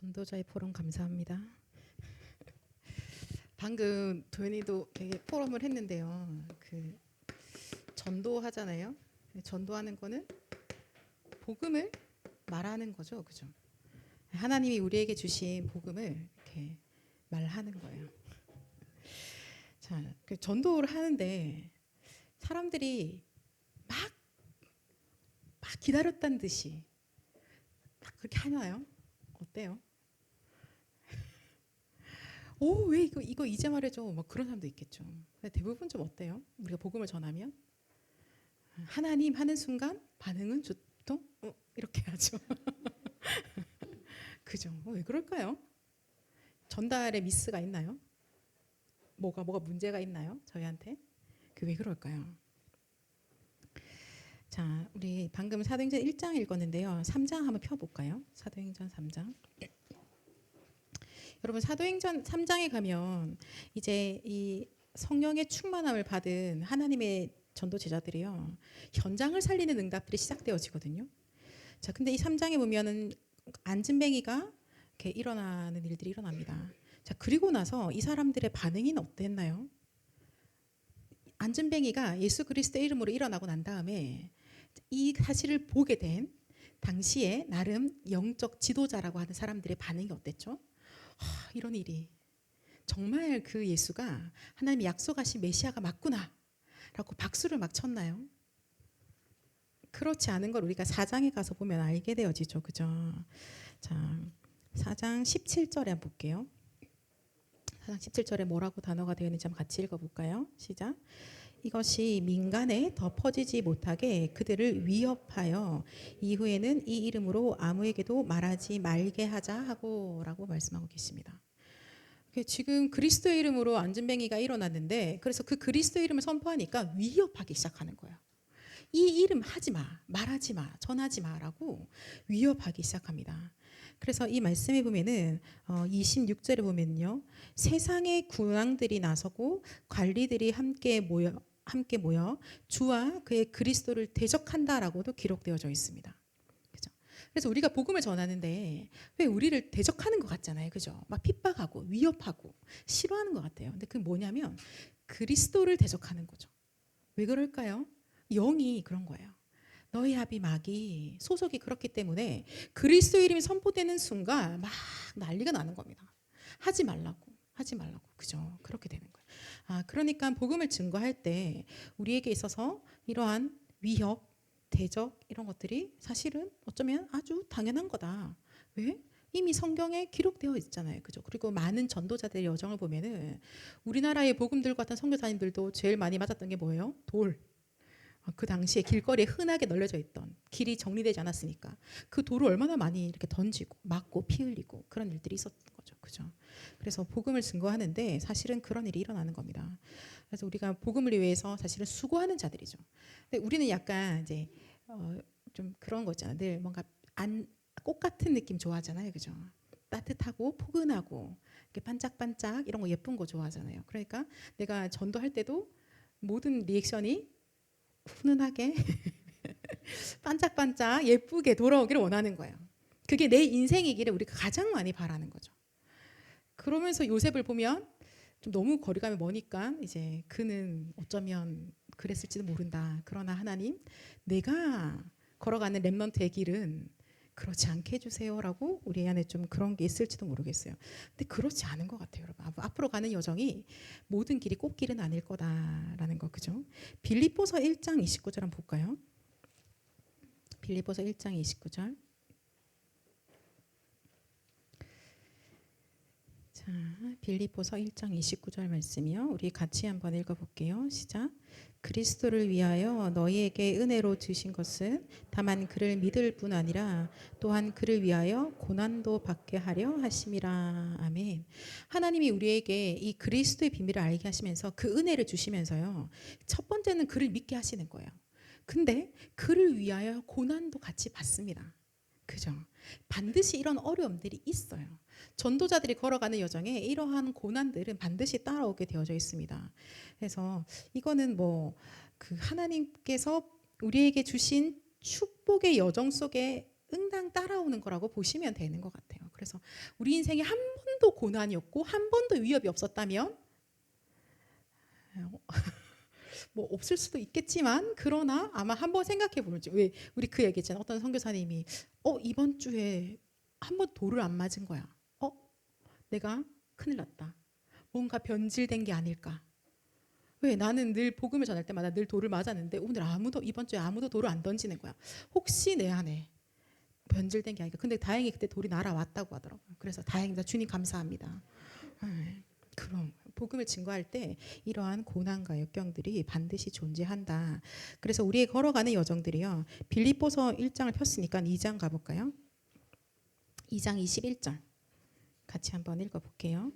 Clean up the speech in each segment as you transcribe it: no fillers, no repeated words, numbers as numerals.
전도자의 포럼 감사합니다. 방금 도현이도 되게 포럼을 했는데요. 전도하잖아요. 전도하는 거는 복음을 말하는 거죠, 그죠? 하나님이 우리에게 주신 복음을 이렇게 말하는 거예요. 자, 전도를 하는데 사람들이 막 기다렸다는 듯이 막 그렇게 하나요? 어때요? 오, 왜 이거 이제 말해줘? 막 그런 사람도 있겠죠. 근데 대부분 좀 어때요? 우리가 복음을 전하면 하나님 하는 순간 반응은 보통 이렇게 하죠. 그죠? 왜 그럴까요? 전달에 미스가 있나요? 뭐가 문제가 있나요? 저희한테? 왜 그럴까요? 자, 우리 방금 사도행전 1장 읽었는데요. 3장 한번 펴볼까요? 사도행전 3장. 여러분 사도행전 3장에 가면 이제 이 성령의 충만함을 받은 하나님의 전도 제자들이요. 현장을 살리는 응답들이 시작되어지거든요. 자, 근데 이 3장에 보면은 안진뱅이가 이렇게 일어나는 일들이 일어납니다. 자, 그리고 나서 이 사람들의 반응이 어땠나요? 안진뱅이가 예수 그리스도의 이름으로 일어나고 난 다음에 이 사실을 보게 된 당시에 나름 영적 지도자라고 하는 사람들의 반응이 어땠죠? 이런 일이 정말 그 예수가 하나님이 약속하신 메시아가 맞구나 라고 박수를 막 쳤나요? 그렇지 않은 걸 우리가 4장에 가서 보면 알게 되어지죠. 그죠? 자, 4장 17절에 한번 볼게요. 4장 17절에 뭐라고 단어가 되어 있는지 한번 같이 읽어볼까요? 시작. 이것이 민간에 더 퍼지지 못하게 그들을 위협하여 이후에는 이 이름으로 아무에게도 말하지 말게 하자 하고 라고 말씀하고 계십니다. 지금 그리스도의 이름으로 안진뱅이가 일어났는데 그래서 그 그리스도의 이름을 선포하니까 위협하기 시작하는 거예요. 이 이름 하지 마, 말하지 마, 전하지 마라고 위협하기 시작합니다. 그래서 이 말씀에 보면은 26절에 보면요, 세상의 군왕들이 나서고 관리들이 함께 모여 주와 그의 그리스도를 대적한다라고도 기록되어져 있습니다. 그죠? 그래서 우리가 복음을 전하는데 왜 우리를 대적하는 것 같잖아요, 그죠? 막 핍박하고 위협하고 싫어하는 것 같아요. 근데 그게 뭐냐면 그리스도를 대적하는 거죠. 왜 그럴까요? 영이 그런 거예요. 너희 합이 마귀 소속이 그렇기 때문에 그리스도 이름이 선포되는 순간 막 난리가 나는 겁니다. 하지 말라고. 그죠? 그렇게 되는 거예요. 그러니까 복음을 증거할 때 우리에게 있어서 이러한 위협, 대적 이런 것들이 사실은 어쩌면 아주 당연한 거다. 왜? 이미 성경에 기록되어 있잖아요. 그죠? 그리고 많은 전도자들의 여정을 보면은 우리나라의 복음들 같은 선교사님들도 제일 많이 맞았던 게 뭐예요? 돌. 그 당시에 길거리에 흔하게 널려져 있던 길이 정리되지 않았으니까 그 돌을 얼마나 많이 이렇게 던지고 맞고 피 흘리고 그런 일들이 있었던 거죠. 그죠? 그래서 복음을 증거하는데 사실은 그런 일이 일어나는 겁니다. 그래서 우리가 복음을 위해서 사실은 수고하는 자들이죠. 근데 우리는 약간 이제 좀 그런 거 있잖아요. 늘 뭔가 꽃 같은 느낌 좋아하잖아요. 그죠? 따뜻하고 포근하고 이렇게 반짝반짝 이런 거 예쁜 거 좋아하잖아요. 그러니까 내가 전도할 때도 모든 리액션이 훈훈하게 반짝반짝 예쁘게 돌아오기를 원하는 거예요. 그게 내 인생이기를 우리가 가장 많이 바라는 거죠. 그러면서 요셉을 보면 좀 너무 거리감이 머니까 이제 그는 어쩌면 그랬을지도 모른다. 그러나 하나님, 내가 걸어가는 렘넌트의 길은 그렇지 않게 해주세요라고 우리 안에 좀 그런 게 있을지도 모르겠어요. 근데 그렇지 않은 것 같아요, 여러분. 앞으로 가는 여정이 모든 길이 꽃길은 아닐 거다라는 거, 그죠? 빌립보서 1장 29절 한번 볼까요? 빌립보서 1장 29절. 자, 빌립보서 1장 29절 말씀이요. 우리 같이 한번 읽어볼게요. 시작. 그리스도를 위하여 너희에게 은혜로 주신 것은 다만 그를 믿을 뿐 아니라 또한 그를 위하여 고난도 받게 하려 하심이라. 아멘. 하나님이 우리에게 이 그리스도의 비밀을 알게 하시면서 그 은혜를 주시면서요. 첫 번째는 그를 믿게 하시는 거예요. 근데 그를 위하여 고난도 같이 받습니다. 그죠? 반드시 이런 어려움들이 있어요. 전도자들이 걸어가는 여정에 이러한 고난들은 반드시 따라오게 되어져 있습니다. 그래서 이거는 그 하나님께서 우리에게 주신 축복의 여정 속에 응당 따라오는 거라고 보시면 되는 것 같아요. 그래서 우리 인생에 한 번도 고난이 없고 한 번도 위협이 없었다면 뭐 없을 수도 있겠지만 그러나 아마 한번 생각해 보는지 왜 우리 그 얘기했잖아. 어떤 선교사님이 이번 주에 한 번 돌을 안 맞은 거야. 내가 큰일 났다. 뭔가 변질된 게 아닐까. 왜 나는 늘 복음을 전할 때마다 늘 돌을 맞았는데 오늘 이번 주에 아무도 돌을 안 던지는 거야. 혹시 내 안에 변질된 게 아닐까. 근데 다행히 그때 돌이 날아왔다고 하더라고요. 그래서 다행입니다. 주님 감사합니다. 그럼 복음을 증거할 때 이러한 고난과 역경들이 반드시 존재한다. 그래서 우리의 걸어가는 여정들이요. 빌립보서 1장을 폈으니까 2장 가볼까요? 2장 21절 같이 한번 읽어볼게요.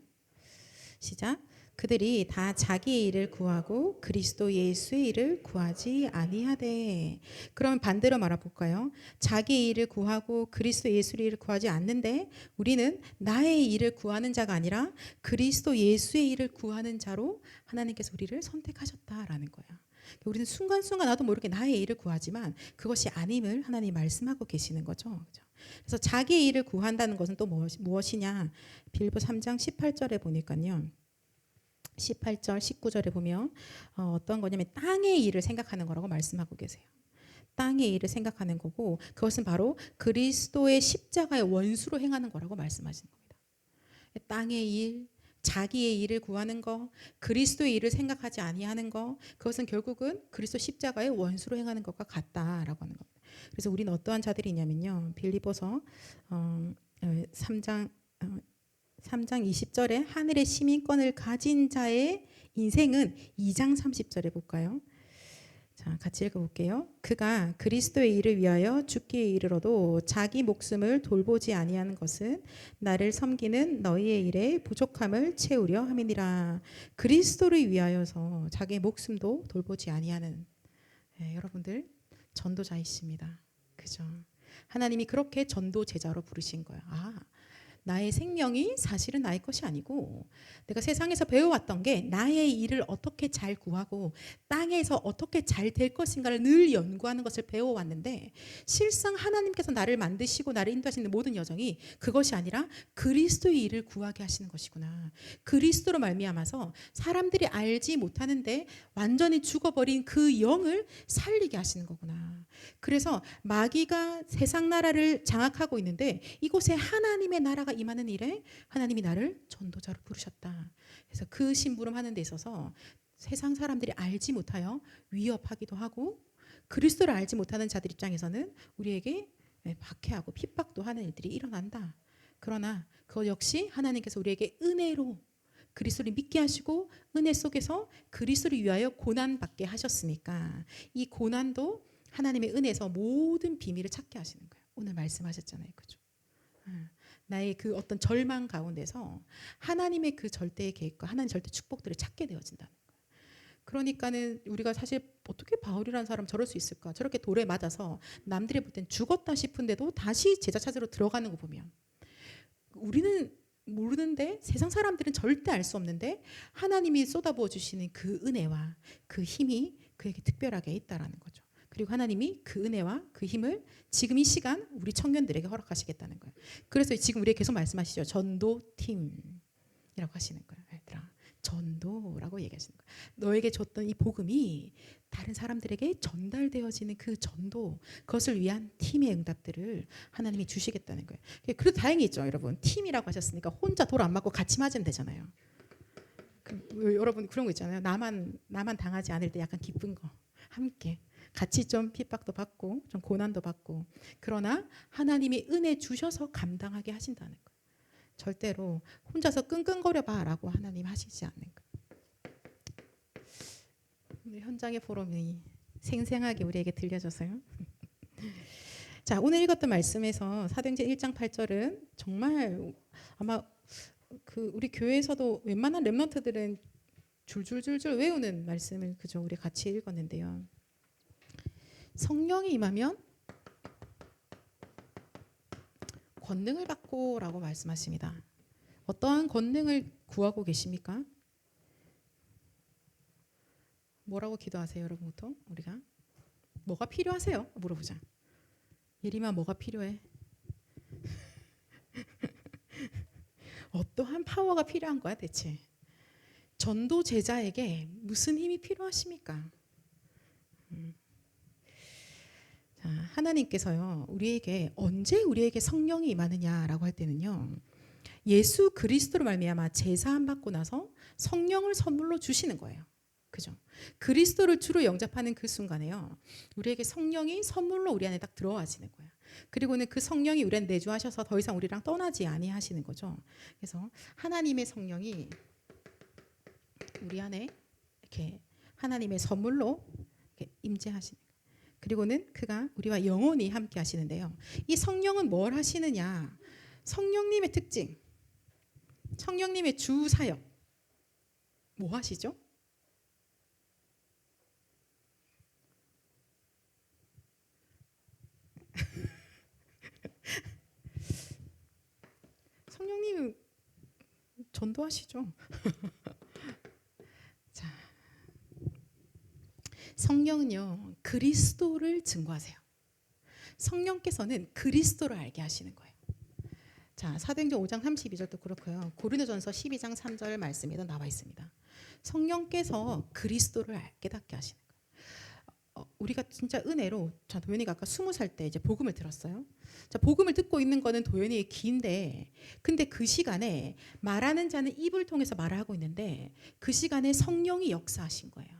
시작. 그들이 다 자기의 일을 구하고 그리스도 예수의 일을 구하지 아니하되. 그럼 반대로 말해볼까요? 자기의 일을 구하고 그리스도 예수의 일을 구하지 않는데 우리는 나의 일을 구하는 자가 아니라 그리스도 예수의 일을 구하는 자로 하나님께서 우리를 선택하셨다라는 거예요. 우리는 순간순간 나도 모르게 나의 일을 구하지만 그것이 아님을 하나님이 말씀하고 계시는 거죠. 그래서 자기의 일을 구한다는 것은 또 무엇이냐? 빌립보 3장 18절에 보니까요. 18절, 19절에 보면 어떤 거냐면 땅의 일을 생각하는 거라고 말씀하고 계세요. 땅의 일을 생각하는 거고 그것은 바로 그리스도의 십자가의 원수로 행하는 거라고 말씀하시는 겁니다. 땅의 일, 자기의 일을 구하는 거, 그리스도의 일을 생각하지 아니하는 거, 그것은 결국은 그리스도 십자가의 원수로 행하는 것과 같다라고 하는 겁니다. 그래서 우리는 어떠한 자들이냐면요. 빌립보서 3장 20절에 하늘의 시민권을 가진 자의 인생은 2장 30절에 볼까요? 자, 같이 읽어볼게요. 그가 그리스도의 일을 위하여 죽기에 이르러도 자기 목숨을 돌보지 아니하는 것은 나를 섬기는 너희의 일에 부족함을 채우려 함이니라. 그리스도를 위하여서 자기의 목숨도 돌보지 아니하는 여러분들 전도자이십니다. 그죠? 하나님이 그렇게 전도 제자로 부르신 거예요. 나의 생명이 사실은 나의 것이 아니고 내가 세상에서 배워왔던 게 나의 일을 어떻게 잘 구하고 땅에서 어떻게 잘 될 것인가를 늘 연구하는 것을 배워왔는데 실상 하나님께서 나를 만드시고 나를 인도하시는 모든 여정이 그것이 아니라 그리스도의 일을 구하게 하시는 것이구나. 그리스도로 말미암아서 사람들이 알지 못하는데 완전히 죽어버린 그 영을 살리게 하시는 거구나. 그래서 마귀가 세상 나라를 장악하고 있는데 이곳에 하나님의 나라가 임하는 일에 하나님이 나를 전도자로 부르셨다. 그래서 그 심부름하는 데 있어서 세상 사람들이 알지 못하여 위협하기도 하고 그리스도를 알지 못하는 자들 입장에서는 우리에게 박해하고 핍박도 하는 일들이 일어난다. 그러나 그것 역시 하나님께서 우리에게 은혜로 그리스도를 믿게 하시고 은혜 속에서 그리스도를 위하여 고난받게 하셨으니까 이 고난도 하나님의 은혜에서 모든 비밀을 찾게 하시는 거예요. 오늘 말씀하셨잖아요. 그죠? 나의 그 어떤 절망 가운데서 하나님의 그 절대의 계획과 하나님의 절대 축복들을 찾게 되어진다는 거예요. 그러니까는 우리가 사실 어떻게 바울이라는 사람 저럴 수 있을까? 저렇게 돌에 맞아서 남들이 볼 땐 죽었다 싶은데도 다시 제자 찾으러 들어가는 거 보면 우리는 모르는데 세상 사람들은 절대 알 수 없는데 하나님이 쏟아부어 주시는 그 은혜와 그 힘이 그에게 특별하게 있다라는 거죠. 그리고 하나님이 그 은혜와 그 힘을 지금 이 시간 우리 청년들에게 허락하시겠다는 거예요. 그래서 지금 우리에게 계속 말씀하시죠. 전도팀이라고 하시는 거예요. 얘들아, 전도라고 얘기하시는 거예요. 너에게 줬던 이 복음이 다른 사람들에게 전달되어지는 그 전도, 그것을 위한 팀의 응답들을 하나님이 주시겠다는 거예요. 그래도 다행히 있죠, 여러분. 팀이라고 하셨으니까 혼자 돌 안 맞고 같이 맞으면 되잖아요. 여러분 그런 거 있잖아요. 나만 당하지 않을 때 약간 기쁜 거 함께. 같이 좀 핍박도 받고 좀 고난도 받고 그러나 하나님이 은혜 주셔서 감당하게 하신다는 거예요. 절대로 혼자서 끙끙거려 봐라고 하나님 하시지 않는 거예요. 오늘 현장의 포럼이 생생하게 우리에게 들려져서요. 자, 오늘 읽었던 말씀에서 사도행전 1장 8절은 정말 아마 우리 교회에서도 웬만한 렘넌트들은 줄줄줄줄 외우는 말씀을 그저 우리 같이 읽었는데요. 성령이 임하면 권능을 받고라고 말씀하십니다. 어떠한 권능을 구하고 계십니까? 뭐라고 기도하세요, 여러분부터? 우리가 뭐가 필요하세요? 물어보자. 예림아, 뭐가 필요해? 어떠한 파워가 필요한 거야 대체? 전도 제자에게 무슨 힘이 필요하십니까? 자, 하나님께서요 언제 우리에게 성령이 임하느냐라고 할 때는요, 예수 그리스도로 말미암아 제사함 받고 나서 성령을 선물로 주시는 거예요. 그죠? 그리스도를 주로 영접하는 그 순간에요, 우리에게 성령이 선물로 우리 안에 딱 들어와지는 거예요. 그리고는 그 성령이 우리 안에 내주하셔서 더 이상 우리랑 떠나지 아니하시는 거죠. 그래서 하나님의 성령이 우리 안에 이렇게 하나님의 선물로 이렇게 임재하시는 거예요. 그리고는 그가 우리와 영원히 함께 하시는데요, 이 성령은 뭘 하시느냐? 성령님의 특징, 성령님의 주 사역 뭐 하시죠? 성령님 전도하시죠. 자, 성령은요 그리스도를 증거하세요. 성령께서는 그리스도를 알게 하시는 거예요. 자, 사도행전 5장 32절도 그렇고요. 고린도전서 12장 3절 말씀에도 나와 있습니다. 성령께서 그리스도를 깨닫게 하시는 거예요. 우리가 진짜 은혜로, 자, 도연이가 아까 20살 때 이제 복음을 들었어요. 자, 복음을 듣고 있는 거는 도연이의 기인데, 근데 그 시간에 말하는 자는 입을 통해서 말을 하고 있는데 그 시간에 성령이 역사하신 거예요.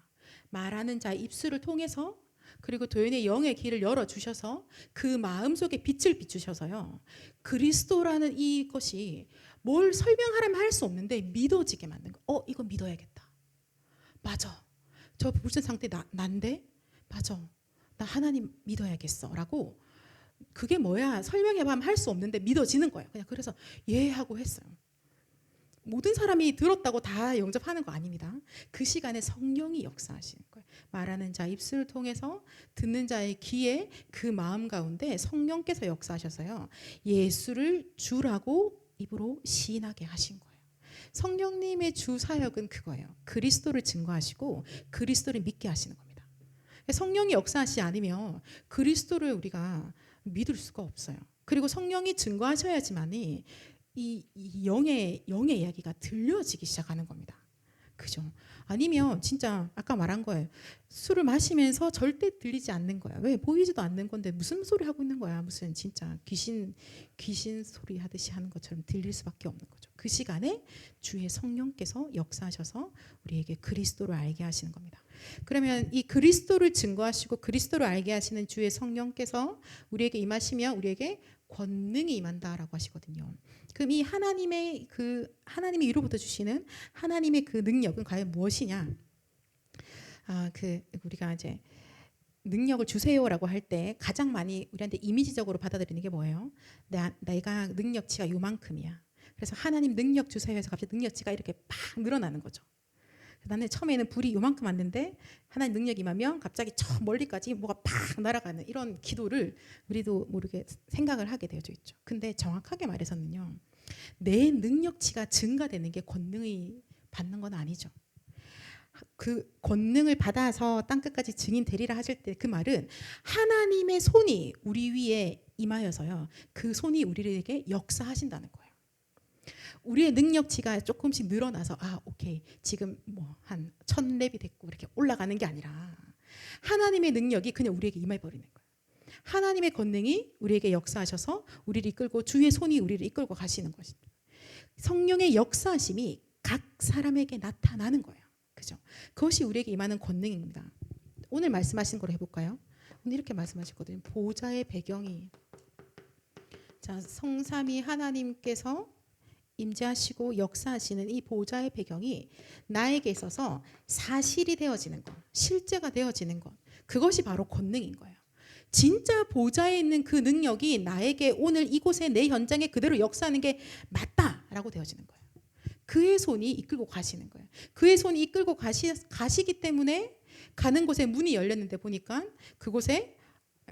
말하는 자의 입술을 통해서, 그리고 도연이의 영의 길을 열어주셔서 그 마음속에 빛을 비추셔서요, 그리스도라는 이것이 뭘 설명하려면 할 수 없는데 믿어지게 만든 거. 이거 믿어야겠다. 맞아. 저 무슨 상태 난데? 맞아. 나 하나님 믿어야겠어. 라고, 그게 뭐야? 설명해봐면 할 수 없는데 믿어지는 거예요. 그냥 그래서 예 하고 했어요. 모든 사람이 들었다고 다 영접하는 거 아닙니다. 그 시간에 성령이 역사하시는 거예요. 말하는 자 입술을 통해서 듣는 자의 귀에 그 마음 가운데 성령께서 역사하셔서요, 예수를 주라고 입으로 시인하게 하신 거예요. 성령님의 주 사역은 그거예요. 그리스도를 증거하시고 그리스도를 믿게 하시는 겁니다. 성령이 역사하시지 않으면 그리스도를 우리가 믿을 수가 없어요. 그리고 성령이 증거하셔야지만이 이 영의 이야기가 들려지기 시작하는 겁니다. 그죠? 아니면 진짜 아까 말한 거예요. 술을 마시면서 절대 들리지 않는 거야. 왜? 보이지도 않는 건데 무슨 소리 하고 있는 거야? 무슨 진짜 귀신 소리 하듯이 하는 것처럼 들릴 수밖에 없는 거죠. 그 시간에 주의 성령께서 역사하셔서 우리에게 그리스도를 알게 하시는 겁니다. 그러면 이 그리스도를 증거하시고 그리스도를 알게 하시는 주의 성령께서 우리에게 임하시면 우리에게 권능이 임한다라고 하시거든요. 그럼 이 하나님이 위로부터 주시는 하나님의 그 능력은 과연 무엇이냐? 우리가 이제 능력을 주세요라고 할 때 가장 많이 우리한테 이미지적으로 받아들이는 게 뭐예요? 내가 능력치가 요만큼이야. 그래서 하나님 능력 주세요 해서 갑자기 능력치가 이렇게 팍 늘어나는 거죠. 나는 처음에는 불이 요만큼 왔는데 하나님 능력이 임하면 갑자기 저 멀리까지 뭐가 팍 날아가는 이런 기도를 우리도 모르게 생각을 하게 되어져 있죠. 근데 정확하게 말해서는요, 내 능력치가 증가되는 게 권능이 받는 건 아니죠. 그 권능을 받아서 땅끝까지 증인 되리라 하실 때 그 말은 하나님의 손이 우리 위에 임하여서요, 그 손이 우리에게 역사하신다는 거예요. 우리의 능력치가 조금씩 늘어나서 오케이 지금 뭐 한 1000렙이 됐고 이렇게 올라가는 게 아니라 하나님의 능력이 그냥 우리에게 임해버리는 거예요. 하나님의 권능이 우리에게 역사하셔서 우리를 이끌고 주의 손이 우리를 이끌고 가시는 것입니다. 성령의 역사하심이 각 사람에게 나타나는 거예요. 그죠? 그것이 우리에게 임하는 권능입니다. 오늘 말씀하신 거로 해볼까요? 오늘 이렇게 말씀하셨거든요. 보좌의 배경이, 자, 성삼위 하나님께서 임재하시고 역사하시는 이 보좌의 배경이 나에게 있어서 사실이 되어지는 것, 실제가 되어지는 것, 그것이 바로 권능인 거예요. 진짜 보좌에 있는 그 능력이 나에게 오늘 이곳에 내 현장에 그대로 역사하는 게 맞다라고 되어지는 거예요. 그의 손이 이끌고 가시는 거예요. 그의 손이 이끌고 가시기 때문에 가는 곳에 문이 열렸는데 보니까 그곳에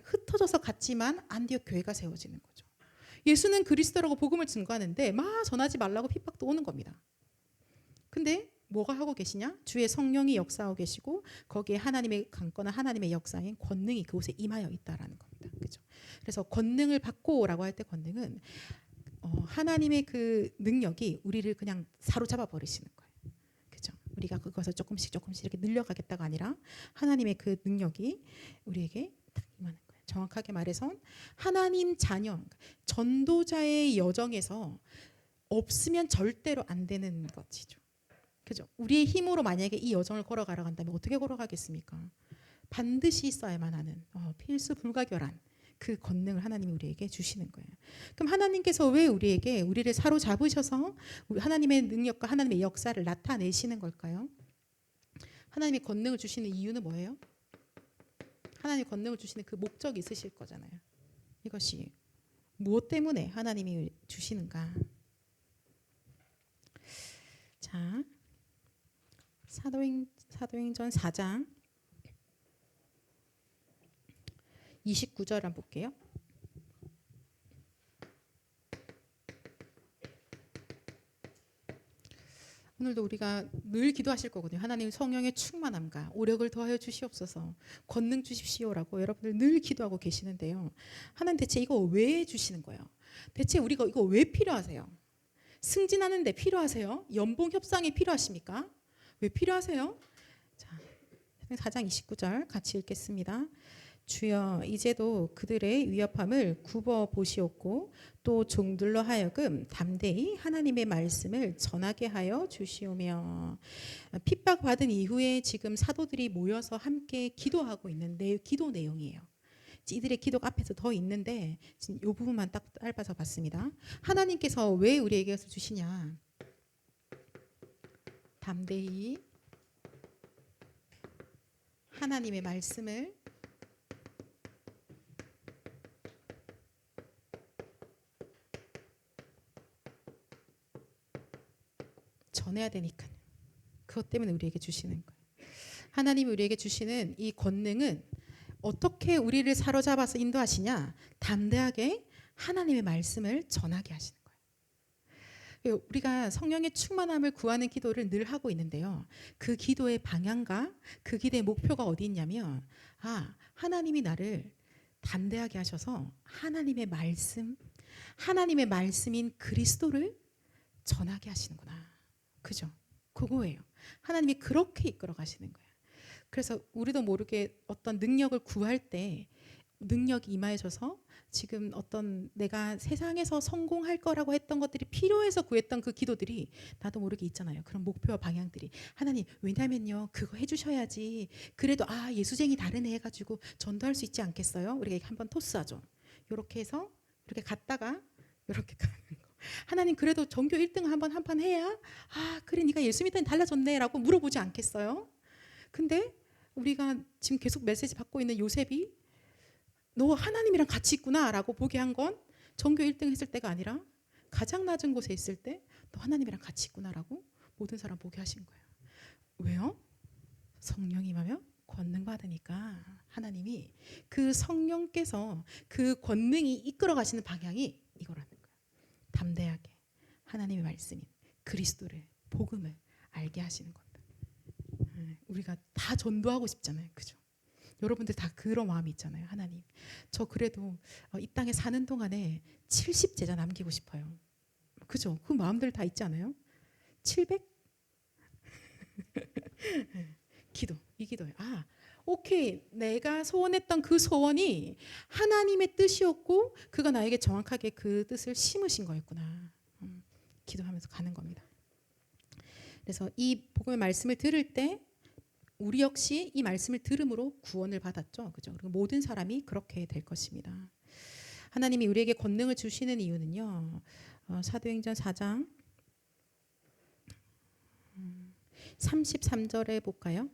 흩어져서 갔지만 안디옥 교회가 세워지는 거죠. 예수는 그리스도라고 복음을 증거하는데 막 전하지 말라고 핍박도 오는 겁니다. 근데 뭐가 하고 계시냐? 주의 성령이 역사하고 계시고 거기에 하나님의 강건한 하나님의 역사인 권능이 그곳에 임하여 있다라는 겁니다. 그렇죠? 그래서 권능을 받고라고 할 때 권능은 하나님의 그 능력이 우리를 그냥 사로잡아 버리시는 거예요. 그죠? 우리가 그것을 조금씩 이렇게 늘려가겠다가 아니라 하나님의 그 능력이 우리에게 딱 임하는 거예요. 정확하게 말해서 하나님 자녀, 전도자의 여정에서 없으면 절대로 안 되는 것이죠. 그죠? 우리의 힘으로 만약에 이 여정을 걸어가려 한다면 어떻게 걸어가겠습니까? 반드시 있어야만 하는 필수 불가결한 그 권능을 하나님이 우리에게 주시는 거예요. 그럼 하나님께서 왜 우리를 사로잡으셔서 하나님의 능력과 하나님의 역사를 나타내시는 걸까요? 하나님의 권능을 주시는 이유는 뭐예요? 하나님의 권능을 주시는 그 목적이 있으실 거잖아요. 이것이 무엇 때문에 하나님이 주시는가? 자, 사도행전 4장 29절 한번 볼게요. 오늘도 우리가 늘 기도하실 거거든요. 하나님 성령의 충만함과 오력을 더하여 주시옵소서, 권능 주십시오라고 여러분들 늘 기도하고 계시는데요. 하나님 대체 이거 왜 주시는 거예요? 대체 우리가 이거 왜 필요하세요? 승진하는데 필요하세요? 연봉 협상이 필요하십니까? 왜 필요하세요? 자, 4장 29절 같이 읽겠습니다. 주여 이제도 그들의 위협함을 굽어 보시옵고 또 종들로 하여금 담대히 하나님의 말씀을 전하게 하여 주시오며. 핍박받은 이후에 지금 사도들이 모여서 함께 기도하고 있는 기도 내용이에요. 이들의 기도가 앞에서 더 있는데 지금 이 부분만 딱 짧아서 봤습니다. 하나님께서 왜 우리에게 주시냐? 담대히 하나님의 말씀을 전해야 되니까요. 그것 때문에 우리에게 주시는 거예요. 하나님이 우리에게 주시는 이 권능은 어떻게 우리를 사로잡아서 인도하시냐? 담대하게 하나님의 말씀을 전하게 하시는 거예요. 우리가 성령의 충만함을 구하는 기도를 늘 하고 있는데요. 그 기도의 방향과 그 기도의 목표가 어디 있냐면 하나님이 나를 담대하게 하셔서 하나님의 말씀인 그리스도를 전하게 하시는구나. 그죠? 그거예요. 하나님이 그렇게 이끌어 가시는 거예요. 그래서 우리도 모르게 어떤 능력을 구할 때 능력이 임하셔서 지금 어떤 내가 세상에서 성공할 거라고 했던 것들이 필요해서 구했던 그 기도들이 나도 모르게 있잖아요. 그런 목표와 방향들이. 하나님, 왜냐면요 그거 해주셔야지. 그래도 예수쟁이 다르네 해가지고 전도할 수 있지 않겠어요? 우리가 한번 토스하죠. 이렇게 해서 이렇게 갔다가 이렇게 가는 거. 하나님, 그래도 전교 1등 한번 한 판 해야 그래 네가 예수 믿더니 달라졌네 라고 물어보지 않겠어요? 근데 우리가 지금 계속 메시지 받고 있는 요셉이 너 하나님이랑 같이 있구나 라고 보게 한 건 전교 1등 했을 때가 아니라 가장 낮은 곳에 있을 때 너 하나님이랑 같이 있구나 라고 모든 사람 보게 하신 거예요. 왜요? 성령이 임하면 권능 받으니까 하나님이 그 성령께서 그 권능이 이끌어 가시는 방향이 이거라는 거예요. 담대하게 하나님의 말씀인 그리스도를, 복음을 알게 하시는 겁니다. 우리가 다 전도하고 싶잖아요. 그죠? 여러분들 다 그런 마음이 있잖아요. 하나님, 저 그래도 이 땅에 사는 동안에 70제자 남기고 싶어요. 그죠? 그 마음들 다 있지 않아요? 700? 이 기도예요. 오케이. 내가 소원했던 그 소원이 하나님의 뜻이었고 그가 나에게 정확하게 그 뜻을 심으신 거였구나. 기도하면서 가는 겁니다. 그래서 이 복음의 말씀을 들을 때 우리 역시 이 말씀을 들음으로 구원을 받았죠. 그죠? 그리고 모든 사람이 그렇게 될 것입니다. 하나님이 우리에게 권능을 주시는 이유는요. 사도행전 4장 33절에 볼까요?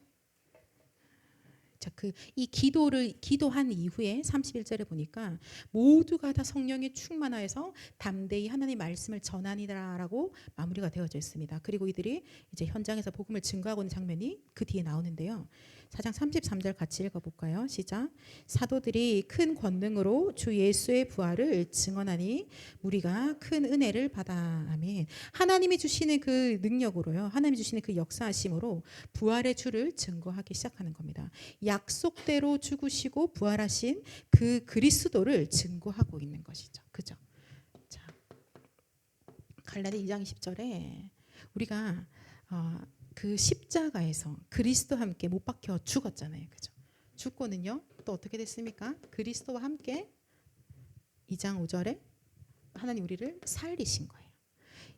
자, 이 기도한 이후에 31절에 보니까 모두가 다 성령에 충만하여서 담대히 하나님의 말씀을 전하니라라고 마무리가 되어져 있습니다. 그리고 이들이 이제 현장에서 복음을 증거하고 있는 장면이 그 뒤에 나오는데요. 4장 33절 같이 읽어볼까요? 시작. 사도들이 큰 권능으로 주 예수의 부활을 증언하니 우리가 큰 은혜를 받아. 아멘. 하나님이 주시는 그 능력으로요. 하나님이 주시는 그 역사하심으로 부활의 주를 증거하기 시작하는 겁니다. 약속대로 죽으시고 부활하신 그 그리스도를 증거하고 있는 것이죠. 그죠? 자, 갈라디 2장 20절에 우리가 그 십자가에서 그리스도와 함께 못 박혀 죽었잖아요. 그죠? 죽고는요. 또 어떻게 됐습니까? 그리스도와 함께 2장 5절에 하나님 우리를 살리신 거예요.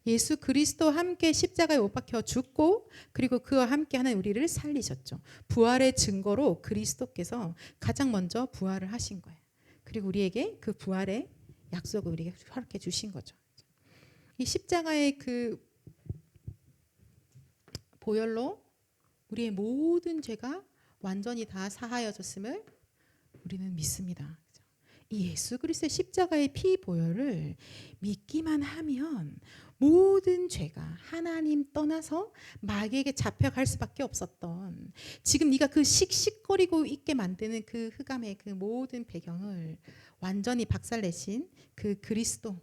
예수 그리스도와 함께 십자가에 못 박혀 죽고 그리고 그와 함께 하나님 우리를 살리셨죠. 부활의 증거로 그리스도께서 가장 먼저 부활을 하신 거예요. 그리고 우리에게 그 부활의 약속을 우리에게 허락해 주신 거죠. 이 십자가의 그 보혈로 우리의 모든 죄가 완전히 다 사하여졌음을 우리는 믿습니다. 이 예수 그리스도의 십자가의 피 보혈을 믿기만 하면 모든 죄가 하나님 떠나서 마귀에게 잡혀갈 수밖에 없었던, 지금 네가 그 씩씩거리고 있게 만드는 그 흑암의 그 모든 배경을 완전히 박살내신 그 그리스도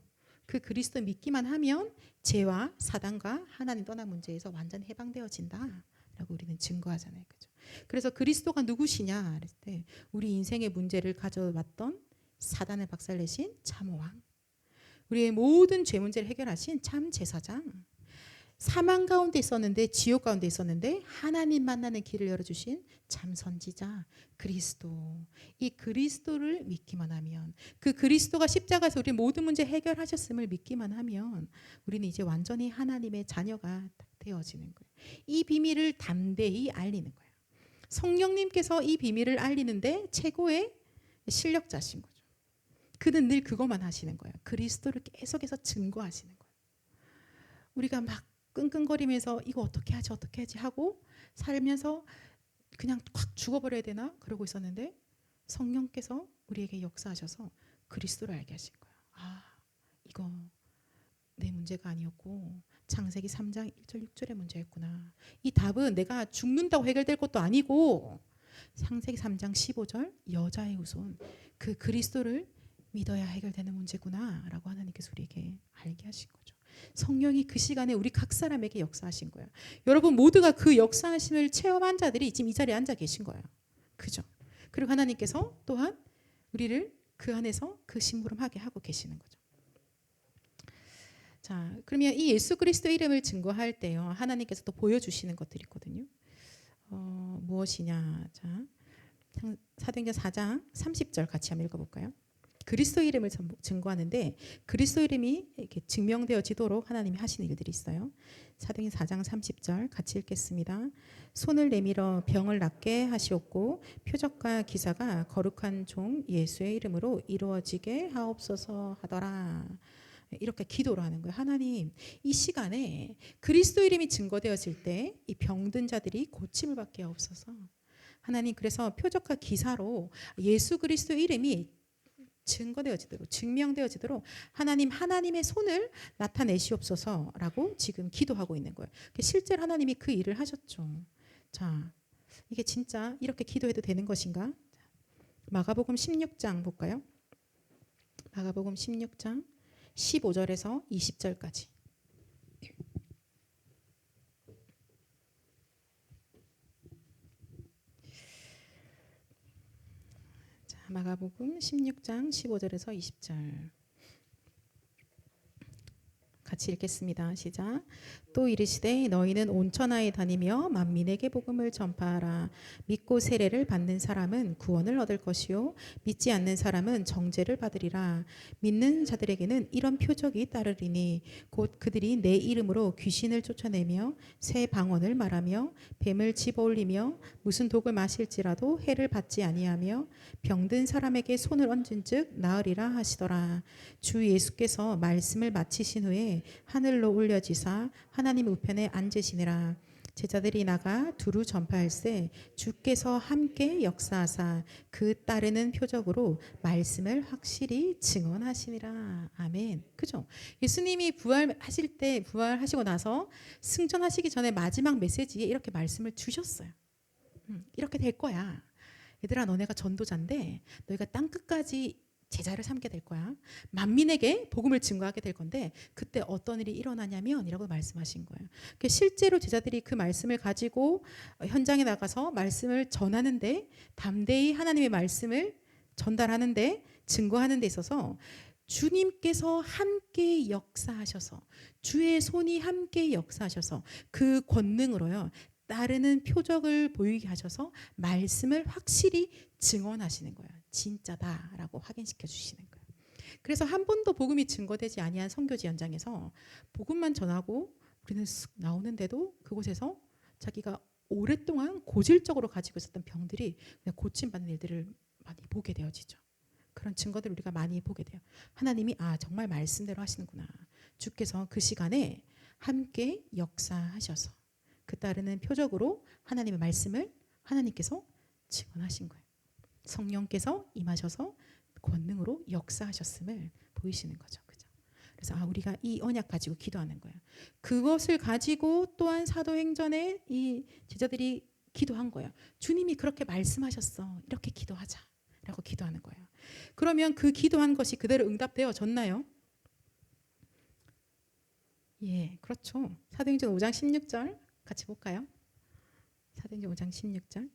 믿기만 하면 죄와 사단과 하나님 떠난 문제에서 완전히 해방되어진다라고 우리는 증거하잖아요. 그죠? 그래서 그리스도가 누구시냐 그랬을 때 우리 인생의 문제를 가져왔던 사단을 박살내신 참호왕, 우리의 모든 죄 문제를 해결하신 참 제사장, 사망 가운데 있었는데 지옥 가운데 있었는데 하나님 만나는 길을 열어주신 참 선지자 그리스도. 이 그리스도를 믿기만 하면, 그 그리스도가 십자가에서 우리 모든 문제 해결하셨음을 믿기만 하면 우리는 이제 완전히 하나님의 자녀가 되어지는 거예요. 이 비밀을 담대히 알리는 거예요. 성령님께서 이 비밀을 알리는데 최고의 실력자신 거죠. 그는 늘 그것만 하시는 거예요. 그리스도를 계속해서 증거하시는 거예요. 우리가 막 끙끙거리면서 이거 어떻게 하지 하고 살면서 그냥 확 죽어버려야 되나 그러고 있었는데 성령께서 우리에게 역사하셔서 그리스도를 알게 하신 거예요. 이거 내 문제가 아니었고 창세기 3장 1절 6절의 문제였구나. 이 답은 내가 죽는다고 해결될 것도 아니고 창세기 3장 15절 여자의 후손 그 그리스도를 믿어야 해결되는 문제구나 라고 하나님께서 우리에게 알게 하신 거죠. 성령이 그 시간에 우리 각 사람에게 역사하신 거예요. 여러분 모두가 그 역사하심을 체험한 자들이 지금 이 자리에 앉아 계신 거예요. 그죠? 그리고 하나님께서 또한 우리를 그 안에서 그 심부름하게 하고 계시는 거죠. 자, 그러면 이 예수 그리스도 이름을 증거할 때요, 하나님께서 또 보여주시는 것들이 있거든요. 무엇이냐? 자, 사도행전 4장 30절 같이 한번 읽어볼까요? 그리스도 이름을 증거하는데 그리스도 이름이 이렇게 증명되어지도록 하나님이 하시는 일들이 있어요. 사도행전 4장 30절 같이 읽겠습니다. 손을 내밀어 병을 낫게 하시옵고 표적과 기사가 거룩한 종 예수의 이름으로 이루어지게 하옵소서 하더라. 이렇게 기도를 하는 거예요. 하나님, 이 시간에 그리스도 이름이 증거되어질 때 이 병든 자들이 고침을 받게 하옵소서. 하나님, 그래서 표적과 기사로 예수 그리스도 이름이 증거되어지도록, 증명되어지도록 하나님의 손을 나타내시옵소서라고 지금 기도하고 있는 거예요. 실제로 하나님이 그 일을 하셨죠. 자, 이게 진짜 이렇게 기도해도 되는 것인가? 마가복음 16장 볼까요? 마가복음 16장 15절에서 20절까지. 마가복음 16장 15절에서 20절 같이 읽겠습니다. 시작. 또 이르시되 너희는 온 천하에 다니며 만민에게 복음을 전파하라. 믿고 세례를 받는 사람은 구원을 얻을 것이요 믿지 않는 사람은 정죄를 받으리라. 믿는 자들에게는 이런 표적이 따르리니 곧 그들이 내 이름으로 귀신을 쫓아내며 새 방언을 말하며 뱀을 집어올리며 무슨 독을 마실지라도 해를 받지 아니하며 병든 사람에게 손을 얹은즉 나으리라 하시더라. 주 예수께서 말씀을 마치신 후에 하늘로 올려지사 하나님 우편에 앉으시니라. 제자들이 나가 두루 전파할세 주께서 함께 역사하사 그 따르는 표적으로 말씀을 확실히 증언하시니라. 아멘. 그죠? 예수님이 부활하시고 나서 승천하시기 전에 마지막 메시지에 이렇게 말씀을 주셨어요. 이렇게 될 거야. 얘들아, 너네가 전도자인데 너희가 땅끝까지 제자를 삼게 될 거야. 만민에게 복음을 증거하게 될 건데 그때 어떤 일이 일어나냐면 이라고 말씀하신 거예요. 실제로 제자들이 그 말씀을 가지고 현장에 나가서 말씀을 전하는데, 담대히 하나님의 말씀을 전달하는데, 증거하는 데 있어서 주님께서 함께 역사하셔서 주의 손이 함께 역사하셔서 그 권능으로요. 따르는 표적을 보이게 하셔서 말씀을 확실히 증언하시는 거예요. 진짜다라고 확인시켜 주시는 거예요. 그래서 한 번도 복음이 증거되지 아니한 선교지 현장에서 복음만 전하고 우리는 쓱 나오는데도 그곳에서 자기가 오랫동안 고질적으로 가지고 있었던 병들이 그냥 고침받는 일들을 많이 보게 되어지죠. 그런 증거들을 우리가 많이 보게 돼요. 하나님이 정말 말씀대로 하시는구나. 주께서 그 시간에 함께 역사하셔서 그 따르는 표적으로 하나님의 말씀을 하나님께서 증언하신 거예요. 성령께서 임하셔서 권능으로 역사하셨음을 보이시는 거죠. 그죠? 그래서 우리가 이 언약 가지고 기도하는 거예요. 그것을 가지고 또한 사도행전에 이 제자들이 기도한 거예요. 주님이 그렇게 말씀하셨어. 이렇게 기도하자. 라고 기도하는 거예요. 그러면 그 기도한 것이 그대로 응답되어졌나요? 예, 그렇죠. 사도행전 5장 16절 같이 볼까요? 사도행전 5장 16절.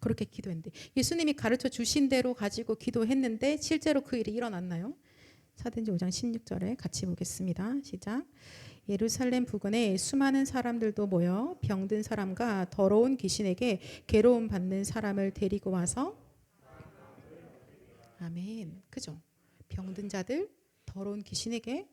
그렇게 기도했는데 예수님이 가르쳐 주신 대로 가지고 기도했는데 실제로 그 일이 일어났나요? 사도행전 5장 16절에 같이 보겠습니다. 시작. 예루살렘 부근에 수많은 사람들도 모여 병든 사람과 더러운 귀신에게 괴로움 받는 사람을 데리고 와서 아멘. 그죠? 병든 자들, 더러운 귀신에게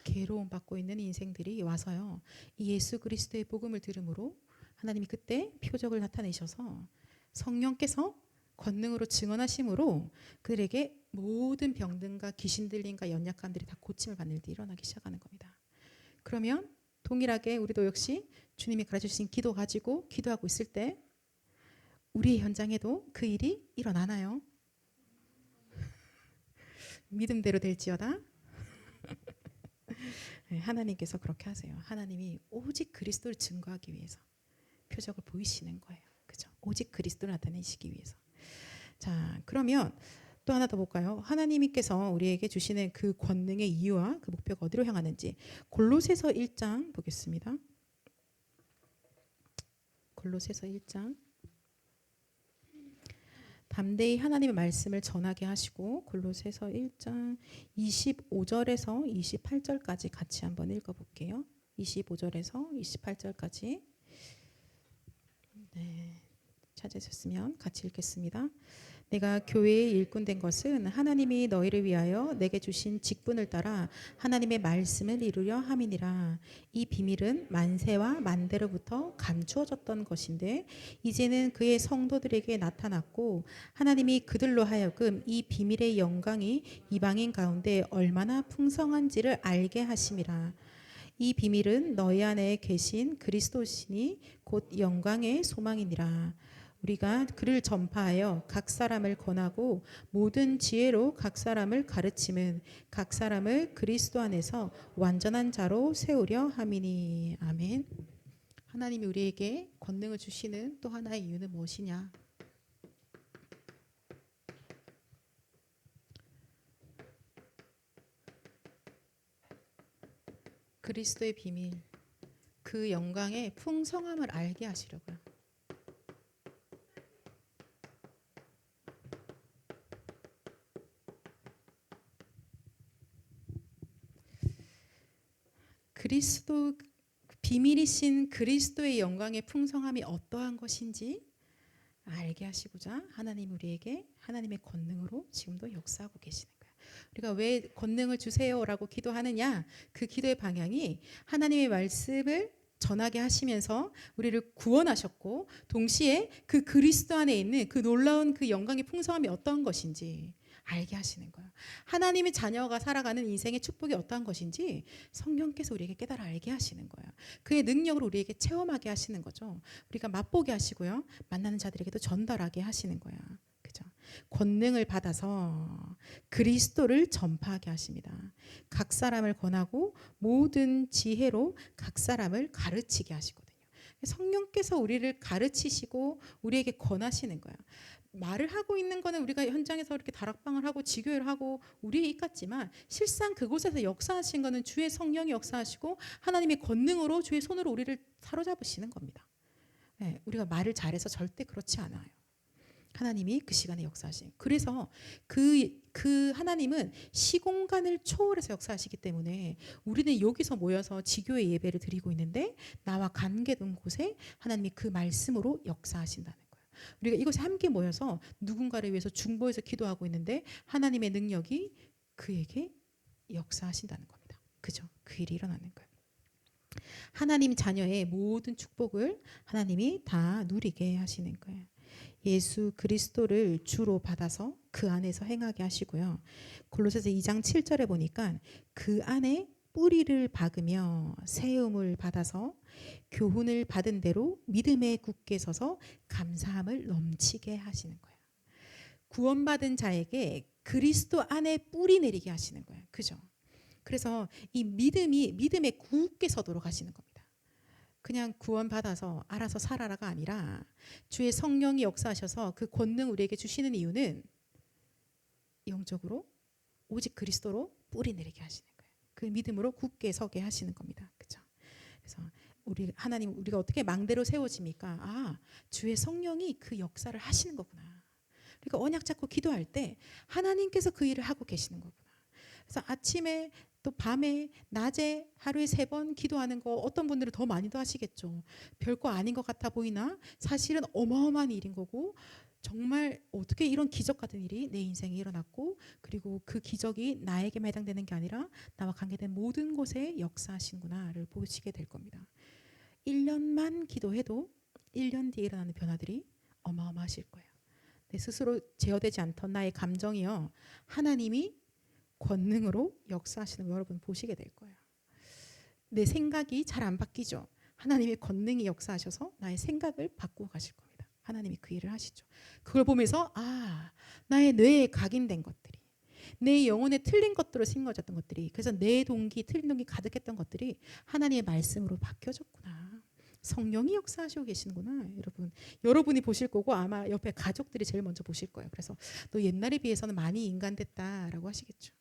괴로움 받고 있는 인생들이 와서요. 이 예수 그리스도의 복음을 들음으로 하나님이 그때 표적을 나타내셔서 성령께서 권능으로 증언하심으로 그들에게 모든 병든과 귀신 들림과 연약함들이 다 고침을 받는 일이 일어나기 시작하는 겁니다. 그러면 동일하게 우리도 역시 주님이 가르쳐주신 기도 가지고 기도하고 있을 때 우리의 현장에도 그 일이 일어나나요? 믿음대로 될지어다. 네, 하나님께서 그렇게 하세요. 하나님이 오직 그리스도를 증거하기 위해서 표적을 보이시는 거예요. 그죠? 오직 그리스도를 나타내시기 위해서. 자, 그러면 또 하나 더 볼까요? 하나님께서 우리에게 주시는 그 권능의 이유와 그 목표가 어디로 향하는지 골로새서 1장 보겠습니다. 골로새서 1장. 담대히 하나님의 말씀을 전하게 하시고 골로새서 1장 25절에서 28절까지 같이 한번 읽어볼게요. 25절에서 28절까지 네, 찾으셨으면 같이 읽겠습니다. 내가 교회의 일꾼 된 것은 하나님이 너희를 위하여 내게 주신 직분을 따라 하나님의 말씀을 이루려 함이니라. 이 비밀은 만세와 만대로부터 감추어졌던 것인데 이제는 그의 성도들에게 나타났고 하나님이 그들로 하여금 이 비밀의 영광이 이방인 가운데 얼마나 풍성한지를 알게 하심이라. 이 비밀은 너희 안에 계신 그리스도시니 곧 영광의 소망이니라. 우리가 그를 전파하여 각 사람을 권하고 모든 지혜로 각 사람을 가르침은 각 사람을 그리스도 안에서 완전한 자로 세우려 함이니. 아멘. 하나님이 우리에게 권능을 주시는 또 하나의 이유는 무엇이냐? 그리스도의 비밀, 그 영광의 풍성함을 알게 하시려고요. 그리스도 비밀이신 그리스도의 영광의 풍성함이 어떠한 것인지 알게 하시고자 하나님 우리에게 하나님의 권능으로 지금도 역사하고 계시는 거예요. 우리가 왜 권능을 주세요라고 기도하느냐? 그 기도의 방향이 하나님의 말씀을 전하게 하시면서 우리를 구원하셨고 동시에 그 그리스도 안에 있는 그 놀라운 그 영광의 풍성함이 어떠한 것인지 알게 하시는 거예요. 하나님의 자녀가 살아가는 인생의 축복이 어떠한 것인지 성령께서 우리에게 깨달아 알게 하시는 거예요. 그의 능력을 우리에게 체험하게 하시는 거죠. 우리가 맛보게 하시고요. 만나는 자들에게도 전달하게 하시는 거예요. 그죠? 권능을 받아서 그리스도를 전파하게 하십니다. 각 사람을 권하고 모든 지혜로 각 사람을 가르치게 하시거든요. 성령께서 우리를 가르치시고 우리에게 권하시는 거예요. 말을 하고 있는 거는 우리가 현장에서 이렇게 다락방을 하고 지교회를 하고 우리의 입 같지만 실상 그곳에서 역사하신 거는 주의 성령이 역사하시고 하나님의 권능으로 주의 손으로 우리를 사로잡으시는 겁니다. 네, 우리가 말을 잘해서 절대 그렇지 않아요. 하나님이 그 시간에 역사하신. 그래서 그 하나님은 시공간을 초월해서 역사하시기 때문에 우리는 여기서 모여서 지교의 예배를 드리고 있는데 나와 관계된 곳에 하나님이 그 말씀으로 역사하신다는 거예요. 우리가 이곳에 함께 모여서 누군가를 위해서 중보해서 기도하고 있는데 하나님의 능력이 그에게 역사하신다는 겁니다. 그죠? 그 일이 일어나는 거예요. 하나님 자녀의 모든 축복을 하나님이 다 누리게 하시는 거예요. 예수 그리스도를 주로 받아서 그 안에서 행하게 하시고요. 골로새서 2장 7절에 보니까 그 안에 뿌리를 박으며 세움을 받아서 교훈을 받은 대로 믿음에 굳게 서서 감사함을 넘치게 하시는 거예요. 구원받은 자에게 그리스도 안에 뿌리 내리게 하시는 거예요. 그죠? 그래서 이 믿음에 굳게 서도록 하시는 겁니다. 그냥 구원받아서 알아서 살아라가 아니라 주의 성령이 역사하셔서 그 권능 우리에게 주시는 이유는 영적으로 오직 그리스도로 뿌리 내리게 하시는 거예요. 그 믿음으로 굳게 서게 하시는 겁니다. 그렇죠? 그래서 하나님 우리가 어떻게 망대로 세워집니까? 아, 주의 성령이 그 역사를 하시는 거구나. 그러니까 언약 잡고 기도할 때 하나님께서 그 일을 하고 계시는 거구나. 그래서 아침에 또 밤에 낮에 하루에 3번 기도하는 거 어떤 분들은 더 많이도 하시겠죠. 별거 아닌 것 같아 보이나 사실은 어마어마한 일인 거고 정말 어떻게 이런 기적 같은 일이 내 인생에 일어났고 그리고 그 기적이 나에게만 해당되는 게 아니라 나와 관계된 모든 곳에 역사하신구나를 보시게 될 겁니다. 1년만 기도해도 1년 뒤에 일어나는 변화들이 어마어마하실 거예요. 내 스스로 제어되지 않던 나의 감정이요. 하나님이 권능으로 역사하시는 거 여러분 보시게 될 거예요. 내 생각이 잘 안 바뀌죠. 하나님의 권능이 역사하셔서 나의 생각을 바꾸어 가실 겁니다. 하나님이 그 일을 하시죠. 그걸 보면서 아, 나의 뇌에 각인된 것들이 내 영혼에 틀린 것들로 심어졌던 것들이 그래서 내 동기 틀린 동기 가득했던 것들이 하나님의 말씀으로 바뀌어졌구나. 성령이 역사하시고 계시는구나. 여러분이 보실 거고 아마 옆에 가족들이 제일 먼저 보실 거예요. 그래서 너 옛날에 비해서는 많이 인간됐다라고 하시겠죠.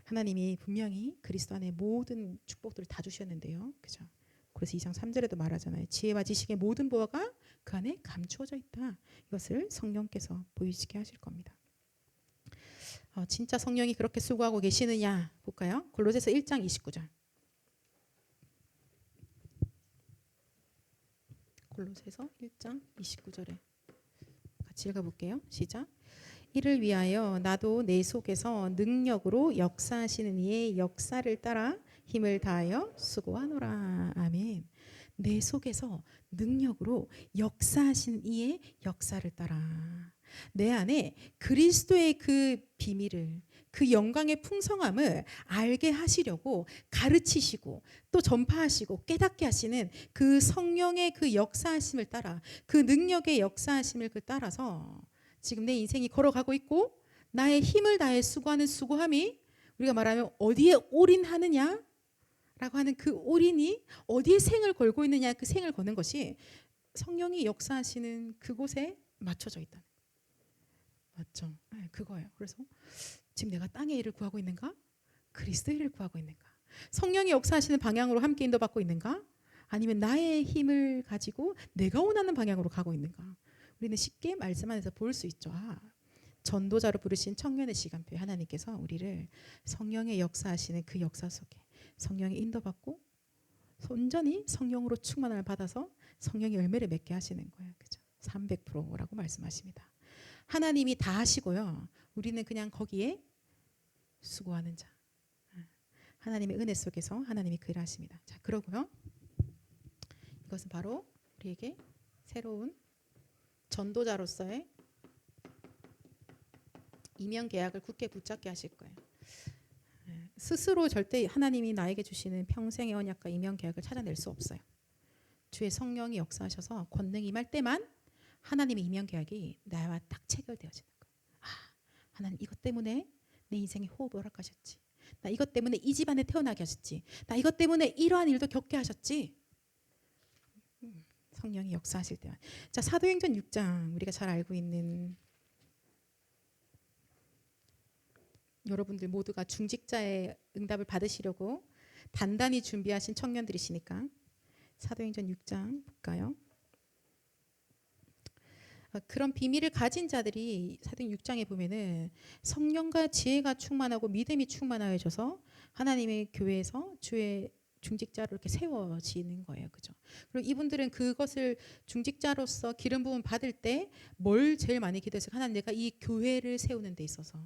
하나님이 분명히 그리스도 안에 모든 축복들을 다 주셨는데요. 그죠? 그래서 2장 3절에도 말하잖아요. 지혜와 지식의 모든 보화가 그 안에 감추어져 있다. 이것을 성령께서 보이시게 하실 겁니다. 진짜 성령이 그렇게 수고하고 계시느냐 볼까요? 골로새서 1장 29절. 골로새서 1장 29절에 같이 읽어볼게요. 시작. 이를 위하여 나도 내 속에서 능력으로 역사하시는 이의 역사를 따라 힘을 다하여 수고하노라. 아멘. 내 속에서 능력으로 역사하시는 이의 역사를 따라 내 안에 그리스도의 그 비밀을 그 영광의 풍성함을 알게 하시려고 가르치시고 또 전파하시고 깨닫게 하시는 그 성령의 그 역사하심을 따라 그 능력의 역사하심을 따라서 지금 내 인생이 걸어가고 있고 나의 힘을 다해 수고하는 수고함이 우리가 말하면 어디에 올인하느냐 라고 하는 그 올인이 어디에 생을 걸고 있느냐 그 생을 거는 것이 성령이 역사하시는 그곳에 맞춰져 있다. 맞죠? 네, 그거예요. 그래서 지금 내가 땅의 일을 구하고 있는가? 그리스도의 일을 구하고 있는가? 성령이 역사하시는 방향으로 함께 인도받고 있는가? 아니면 나의 힘을 가지고 내가 원하는 방향으로 가고 있는가? 우리는 쉽게 말씀 안에서 볼 수 있죠. 전도자로 부르신 청년의 시간표에 하나님께서 우리를 성령의 역사하시는 그 역사 속에 성령의 인도받고 온전히 성령으로 충만함을 받아서 성령의 열매를 맺게 하시는 거예요. 그죠? 300%라고 말씀하십니다. 하나님이 다 하시고요. 우리는 그냥 거기에 수고하는 자. 하나님의 은혜 속에서 하나님이 그 일을 하십니다. 자, 그러고요. 이것은 바로 우리에게 새로운 전도자로서의 이면 계약을 굳게 붙잡게 하실 거예요. 스스로 절대 하나님이 나에게 주시는 평생의 언약과 이면 계약을 찾아낼 수 없어요. 주의 성령이 역사하셔서 권능이 임할 때만 하나님의 이면 계약이 나와 딱 체결되어지는 거예요. 하나님 이것 때문에 내 인생에 호흡을 허락하셨지. 나 이것 때문에 이 집안에 태어나게 하셨지. 나 이것 때문에 이러한 일도 겪게 하셨지. 성령이 역사하실 때만. 자, 사도행전 6장 우리가 잘 알고 있는 여러분들 모두가 중직자의 응답을 받으시려고 단단히 준비하신 청년들이시니까 사도행전 6장 볼까요? 그런 비밀을 가진 자들이 사도행 6장에 보면은 성령과 지혜가 충만하고 믿음이 충만하여져서 하나님의 교회에서 주의 중직자로 이렇게 세워지는 거예요. 그죠? 그리고 이분들은 그것을 중직자로서 기름 부음 받을 때 뭘 제일 많이 기도했어요? 하나님, 내가 이 교회를 세우는 데 있어서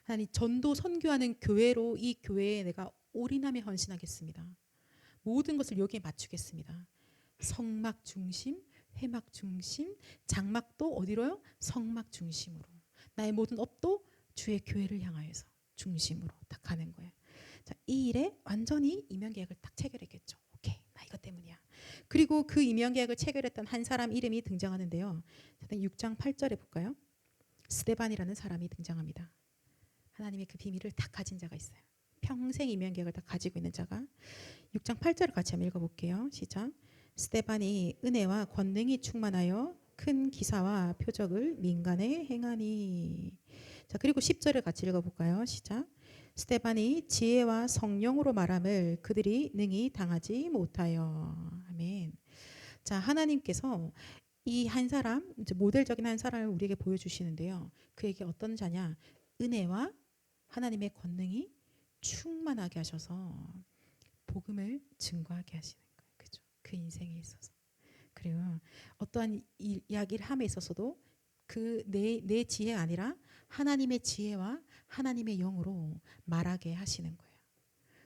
하나님, 전도 선교하는 교회로 이 교회에 내가 올인하며 헌신하겠습니다. 모든 것을 여기에 맞추겠습니다. 성막 중심, 회막 중심, 장막도 어디로요? 성막 중심으로. 나의 모든 업도 주의 교회를 향하여서 중심으로 딱 가는 거예요. 자, 이 일에 완전히 임명계약을 딱 체결했겠죠. 오케이, 나 이것 때문이야. 그리고 그 임명계약을 체결했던 한 사람 이름이 등장하는데요. 6장 8절에 볼까요? 스데반이라는 사람이 등장합니다. 하나님의 그 비밀을 다 가진 자가 있어요. 평생 임명계약을 다 가지고 있는 자가. 6장 8절을 같이 한번 읽어볼게요. 시작. 스데반이 은혜와 권능이 충만하여 큰 기사와 표적을 민간에 행하니. 자, 그리고 10절을 같이 읽어볼까요? 시작. 스데반이 지혜와 성령으로 말함을 그들이 능히 당하지 못하여. 아멘. 자, 하나님께서 이 한 사람, 이제 모델적인 한 사람을 우리에게 보여주시는데요. 그에게 어떤 자냐? 은혜와 하나님의 권능이 충만하게 하셔서 복음을 증거하게 하시는 거예요. 그죠? 그 인생에 있어서. 그리고 어떠한 이야기를 함에 있어서도 그 내 지혜가 아니라 하나님의 지혜와 하나님의 영으로 말하게 하시는 거예요.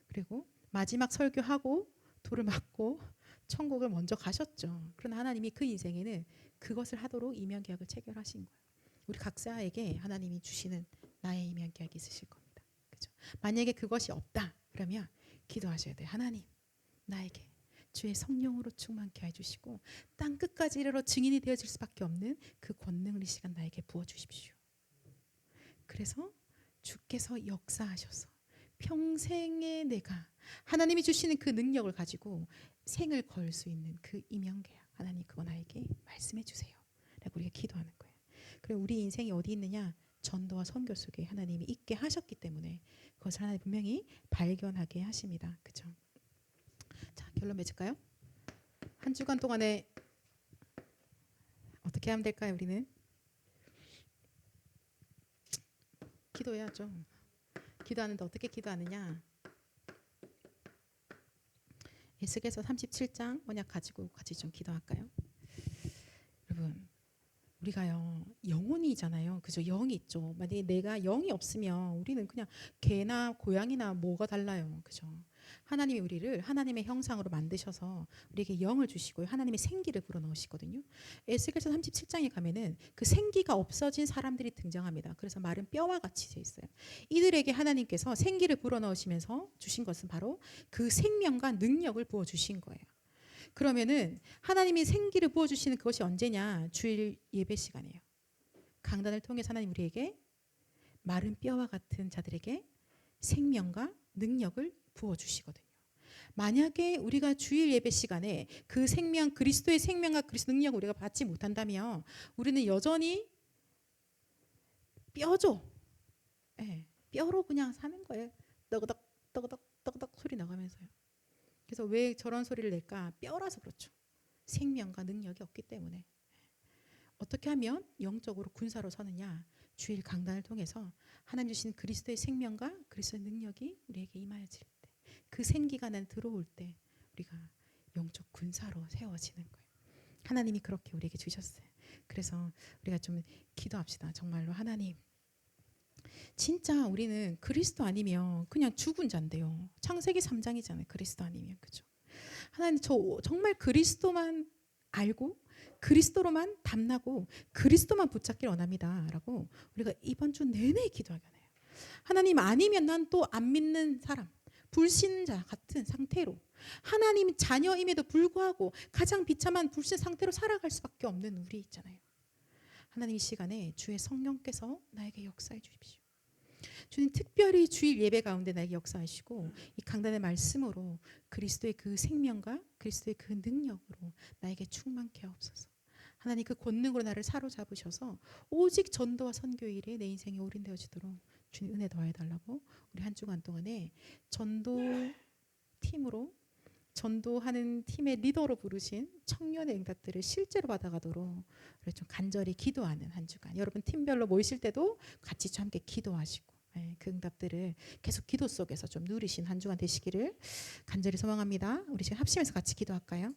그리고 마지막 설교하고 돌을 맞고 천국을 먼저 가셨죠. 그러나 하나님이 그 인생에는 그것을 하도록 임명계약을 체결하신 거예요. 우리 각자에게 하나님이 주시는 나의 임명계약이 있으실 겁니다. 그죠? 만약에 그것이 없다 그러면 기도하셔야 돼요. 하나님, 나에게 주의 성령으로 충만케 해주시고 땅 끝까지 이르러 증인이 되어질 수밖에 없는 그 권능을 이 시간 나에게 부어주십시오. 그래서 주께서 역사하셔서 평생에 내가 하나님이 주시는 그 능력을 가지고 생을 걸 수 있는 그 임명계약, 하나님 그거 나에게 말씀해 주세요 라고 우리가 기도하는 거예요. 그리고 우리 인생이 어디 있느냐? 전도와 선교 속에 하나님이 있게 하셨기 때문에 그것을 하나님 분명히 발견하게 하십니다. 그렇죠? 자, 결론 맺을까요? 한 주간 동안에 어떻게 하면 될까요? 우리는 기도해야죠. 기도하는데 어떻게 기도하느냐? 에스겔서 37장 언약 가지고 같이 좀 기도할까요? 여러분, 우리가요 영혼이잖아요. 그죠? 영이 있죠. 만약에 내가 영이 없으면 우리는 그냥 개나 고양이나 뭐가 달라요. 그죠? 하나님이 우리를 하나님의 형상으로 만드셔서 우리에게 영을 주시고요. 하나님의 생기를 불어넣으시거든요. 에스겔서 37장에 가면은 그 생기가 없어진 사람들이 등장합니다. 그래서 마른 뼈와 같이 돼 있어요. 이들에게 하나님께서 생기를 불어넣으시면서 주신 것은 바로 그 생명과 능력을 부어 주신 거예요. 그러면은 하나님이 생기를 부어주시는 그것이 언제냐? 주일 예배 시간이에요. 강단을 통해서 하나님 우리에게 마른 뼈와 같은 자들에게 생명과 능력을 부어주시거든요. 만약에 우리가 주일 예배 시간에 그 생명, 그리스도의 생명과 그리스도 능력을 우리가 받지 못한다면 우리는 여전히 뼈죠. 네, 뼈로 그냥 사는 거예요. 떠그덕 떠그덕 떠그덕 소리 나가면서요. 그래서 왜 저런 소리를 낼까? 뼈라서 그렇죠. 생명과 능력이 없기 때문에. 어떻게 하면 영적으로 군사로 서느냐? 주일 강단을 통해서 하나님 주신 그리스도의 생명과 그리스도의 능력이 우리에게 임하여질 때, 그 생기가 난 들어올 때 우리가 영적 군사로 세워지는 거예요. 하나님이 그렇게 우리에게 주셨어요. 그래서 우리가 좀 기도합시다. 정말로 하나님, 진짜 우리는 그리스도 아니면 그냥 죽은 자인데요. 창세기 3장이잖아요. 그리스도 아니면. 그죠? 하나님, 저 정말 그리스도만 알고 그리스도로만 담나고 그리스도만 붙잡길 원합니다 라고 우리가 이번 주 내내 기도하게 해요. 하나님 아니면 난 또 안 믿는 사람, 불신자 같은 상태로 하나님 자녀임에도 불구하고 가장 비참한 불신 상태로 살아갈 수밖에 없는 우리 있잖아요. 하나님 이 시간에 주의 성령께서 나에게 역사해 주십시오. 주님 특별히 주일 예배 가운데 나에게 역사하시고 이 강단의 말씀으로 그리스도의 그 생명과 그리스도의 그 능력으로 나에게 충만케 하옵소서. 하나님 그 권능으로 나를 사로잡으셔서 오직 전도와 선교 일에 내 인생이 올인되어지도록 주님 은혜 더해 달라고 우리 한 주간 동안에 전도 팀으로 전도하는 팀의 리더로 부르신 청년의 응답들을 실제로 받아가도록 좀 간절히 기도하는 한 주간, 여러분 팀별로 모이실 때도 같이 좀 함께 기도하시고 그 응답들을 계속 기도 속에서 좀 누리신 한 주간 되시기를 간절히 소망합니다. 우리 지금 합심해서 같이 기도할까요?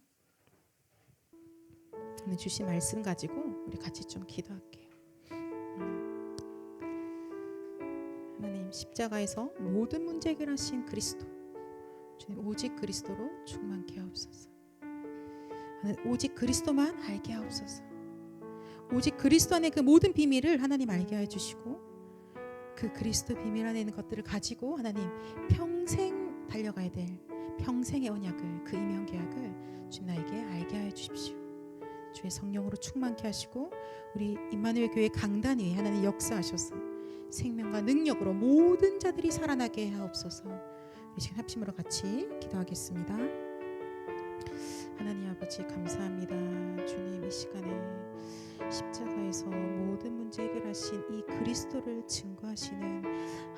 오늘 주신 말씀 가지고 우리 같이 좀 기도할게요. 하나님, 십자가에서 모든 문제 해결하신 그리스도, 주님 오직 그리스도로 충만케 하옵소서. 하나님, 오직 그리스도만 알게 하옵소서. 오직 그리스도 안에 그 모든 비밀을 하나님 알게 해주시고, 그 그리스도 비밀 안에 있는 것들을 가지고 하나님 평생 달려가야 될 평생의 언약을, 그 이면 계약을 주님 나에게 알게 하여 주십시오. 주의 성령으로 충만케 하시고 우리 임마누엘 교회 강단 위에 하나님 역사하셔서 생명과 능력으로 모든 자들이 살아나게 하옵소서. 우리 지금 합심으로 같이 기도하겠습니다. 하나님 아버지 감사합니다. 주님, 이 시간에 십자가에서 모든 문제 해결하신 이 그리스도를 증거하시는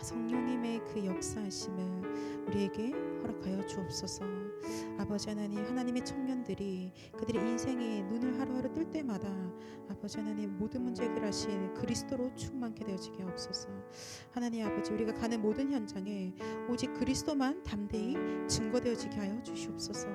성령님의 그 역사하심을 우리에게 허락하여 주옵소서. 아버지 하나님, 하나님의 청년들이 그들의 인생에 눈을 하루하루 뜰 때마다 아버지 하나님 모든 문제 해결하신 그리스도로 충만케 되어지게 하옵소서. 하나님 아버지, 우리가 가는 모든 현장에 오직 그리스도만 담대히 증거되어지게 하여 주시옵소서.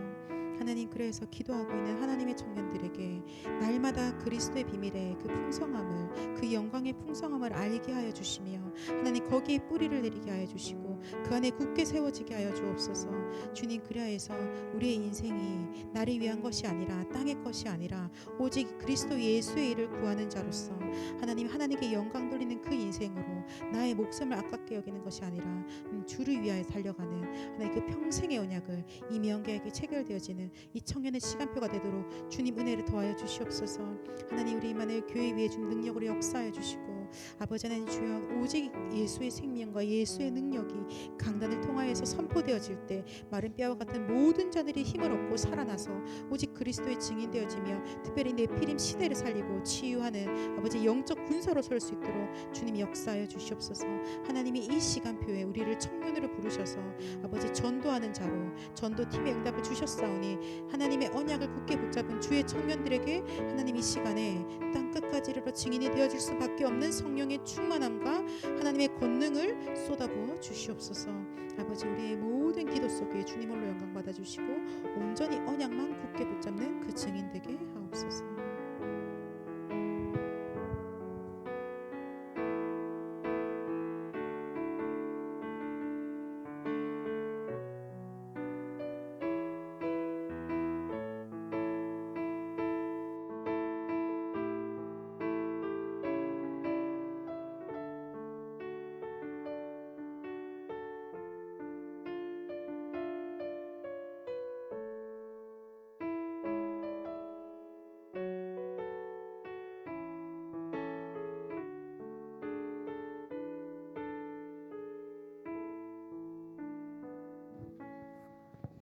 하나님, 그래서 기도하고 있는 하나님의 청년들에게 날마다 그리스도의 비밀의 그 풍성함을, 그 영광의 풍성함을 알게 하여 주시며 하나님 거기에 뿌리를 내리게 하여 주시고 그 안에 굳게 세워지게 하여 주옵소서. 주님, 그리하여서 우리의 인생이 나를 위한 것이 아니라 땅의 것이 아니라 오직 그리스도 예수의 일을 구하는 자로서 하나님, 하나님께 영광 돌리는 그 인생으로 나의 목숨을 아깝게 여기는 것이 아니라 주를 위하여 달려가는 하나님 그 평생의 언약을 이명계에게 체결되어지는 이 청년의 시간표가 되도록 주님 은혜를 더하여 주시옵소서. 하나님, 우리 임마누엘 교회 위에 준 능력으로 역사하여 주시고 아버지 하나님 주여, 오직 예수의 생명과 예수의 능력이 강단을 통하여서 선포되어질 때 마른 뼈와 같은 모든 자들이 힘을 얻고 살아나서 오직 그리스도의 증인되어지며 특별히 네피림 시대를 살리고 치유하는 아버지 영적 군사로 설 수 있도록 주님 역사하여 주시옵소서. 하나님이 이 시간표에 우리를 청년으로 부르셔서 아버지 전도하는 자로 전도팀의 응답을 주셨사오니 하나님의 언약을 굳게 붙잡은 주의 청년들에게 하나님 이 시간에 땅끝까지 이르러 증인이 되어질 수밖에 없는 성령의 충만함과 하나님의 권능을 쏟아부어 주시옵소서. 아버지, 우리의 모든 기도 속에 주님 홀로 영광 받아주시고 온전히 언약만 굳게